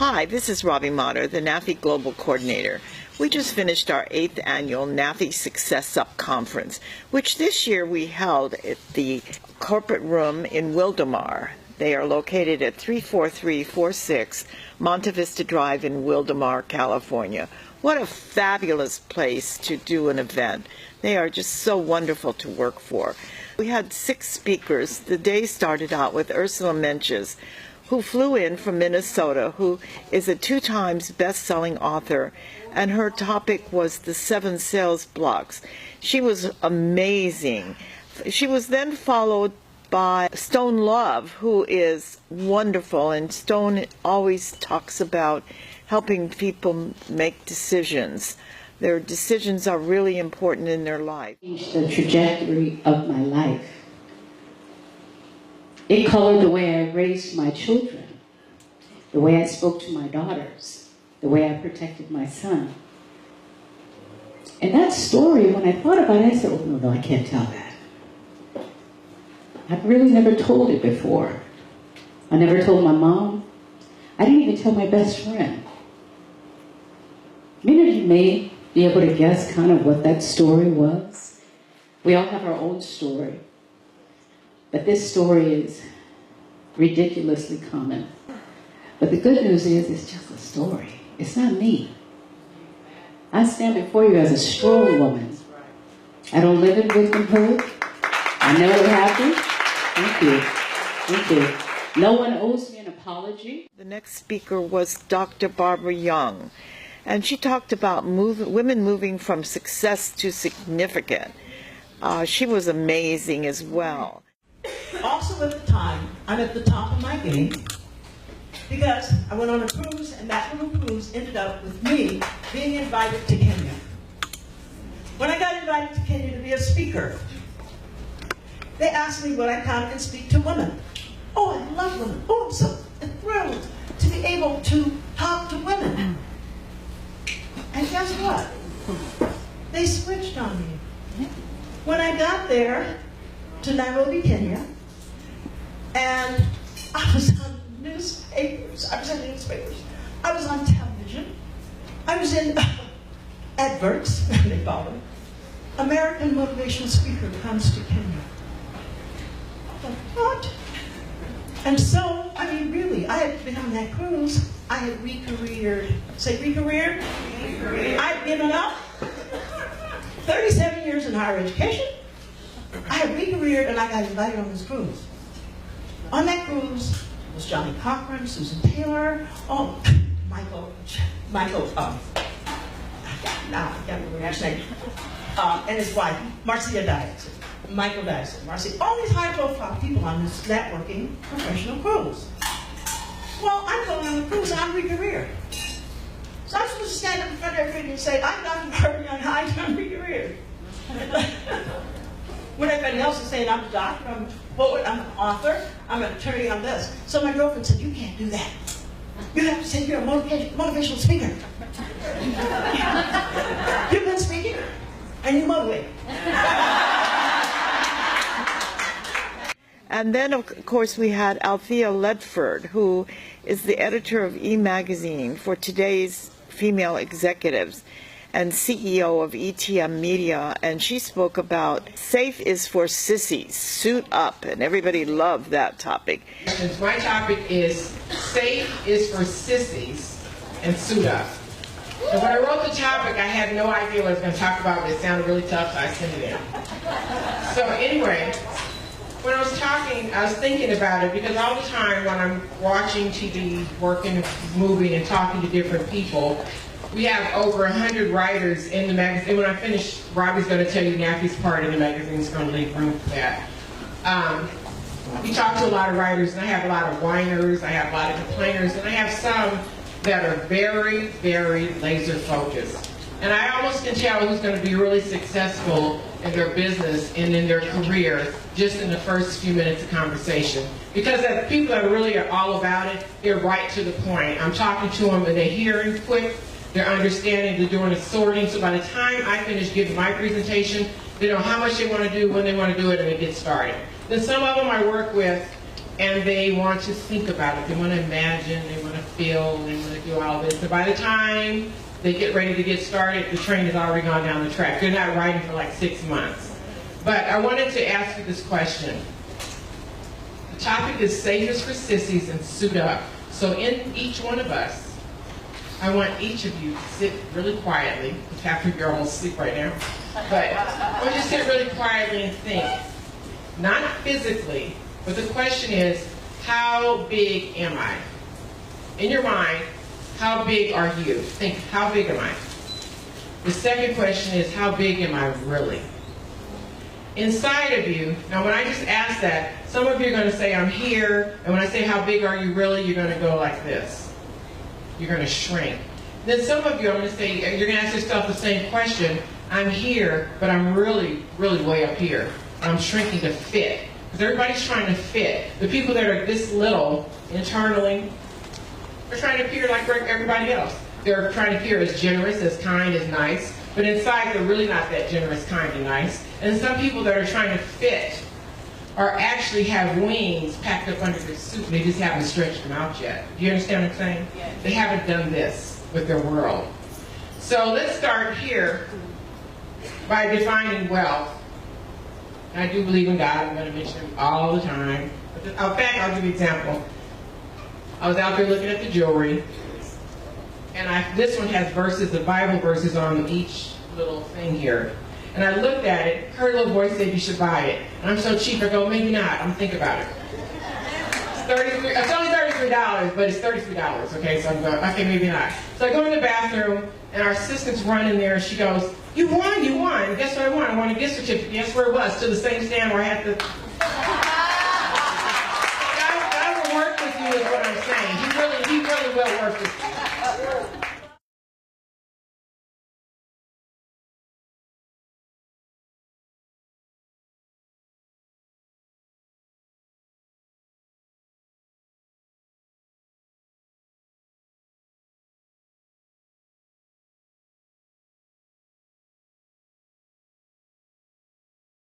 Hi, this is Robbie Motter, the NAFE Global Coordinator. We just finished our 8th annual NAFE Success Up Conference, which this year we held at the corporate room in Wildomar. They are located at 34346 Monte Vista Drive in Wildomar, California. What a fabulous place to do an event. They are just so wonderful to work for. We had 6 speakers. The day started out with Ursula Menches, who flew in from Minnesota, who is a 2 times best-selling author, and her topic was the 7 sales blocks. She was amazing. She was then followed by Stone Love, who is wonderful, and Stone always talks about helping people make decisions. Their decisions are really important in their life. The trajectory of my life. It colored the way I raised my children, the way I spoke to my daughters, the way I protected my son. And that story, when I thought about it, I said, oh, no, I can't tell that. I've really never told it before. I never told my mom. I didn't even tell my best friend. Many of you may be able to guess kind of what that story was. We all have our own story. But this story is ridiculously common. But the good news is it's just a story. It's not me. I stand before you as a strong woman. I don't live in victimhood. I never have to. Thank you. Thank you. No one owes me an apology. The next speaker was Dr. Barbara Young, and she talked about women moving from success to significant. She was amazing as well. Also at the time, I'm at the top of my game because I went on a cruise, and that little cruise ended up with me being invited to Kenya. When I got invited to Kenya to be a speaker, they asked me would I come and speak to women. Oh, I love women. Oh, I'm so thrilled to be able to talk to women. And guess what? They switched on me. When I got there to Nairobi, Kenya, and I was on newspapers, I was on television, I was in adverts, they call them. American motivational speaker comes to Kenya. I thought, what? And so, I mean, really, I had been on that cruise, I had re-careered. Say re-careered? Re-careered. I'd given up 37 years in higher education. I had re-careered, and I got invited on this cruise. On that cruise was Johnny Cochran, Susan Taylor, Michael, now I can't remember his name, and his wife, Marcia Dias, Michael Dias, Marcia, all these high-profile people on this networking professional cruise. Well, I'm going on the cruise, and I'm re-careered. So I'm supposed to stand up in front of everybody and say, I'm Dr. Barbara Young, I'm re-careered. When everybody else is saying, I'm a doctor, I'm a poet, I'm an author, I'm an attorney, I'm this. So my girlfriend said, you can't do that. You have to say you're a motivational speaker. You've been speaking, and you motivate. And then, of course, we had Althea Ledford, who is the editor of E! for today's female executives and CEO of ETM Media, and she spoke about SAFE is for sissies, suit up, and everybody loved that topic. My topic is SAFE is for sissies and suit up. And when I wrote the topic, I had no idea what I was going to talk about, but it sounded really tough, so I sent it in. So anyway, when I was talking, I was thinking about it because all the time when I'm watching TV, working, moving, and talking to different people, we have over 100 writers in the magazine. When I finish, Robbie's going to tell you NAFE's part in the magazine is going to leave room for that. We talk to a lot of writers, and I have a lot of whiners, I have a lot of complainers, and I have some that are very, very laser focused. And I almost can tell who's going to be really successful in their business and in their career just in the first few minutes of conversation. Because the people that really are all about it, they're right to the point. I'm talking to them and they're hearing quick, they're understanding, they're doing a sorting. So by the time I finish giving my presentation, they know how much they want to do, when they want to do it, and they get started. Then some of them I work with, and they want to think about it. They want to imagine, they want to spill and they do all this. So by the time they get ready to get started, the train has already gone down the track. They're not riding for like 6 months. But I wanted to ask you this question. The topic is Safe is for Sissies and Suit Up. So in each one of us, I want each of you to sit really quietly. Half of you are almost asleep right now. But I want you to sit really quietly and think. Not physically, but the question is, how big am I? In your mind, how big are you? Think, how big am I? The second question is, how big am I really? Inside of you, now when I just ask that, some of you are going to say, I'm here, and when I say, how big are you really, you're going to go like this. You're going to shrink. Then some of you, I'm going to say, you're going to ask yourself the same question, I'm here, but I'm really, really way up here. I'm shrinking to fit. Because everybody's trying to fit. The people that are this little internally, they're trying to appear like everybody else. They're trying to appear as generous, as kind, as nice. But inside, they're really not that generous, kind, and nice. And some people that are trying to fit are actually have wings packed up under their suit. They just haven't stretched them out yet. Do you understand what I'm saying? Yes. They haven't done this with their world. So let's start here by defining wealth. And I do believe in God. I'm going to mention him all the time. But in fact, I'll give you an example. I was out there looking at the jewelry. And this one has verses, the Bible verses on each little thing here. And I looked at it, heard a little voice say you should buy it. And I'm so cheap, I go, maybe not. I'm thinking about it. It's only $33, but it's $33, okay? So I'm going, okay, maybe not. So I go in the bathroom, and our assistant's running there, and she goes, you won. And guess what I won? I won a gift certificate. Guess where it was? To the same stand where I had the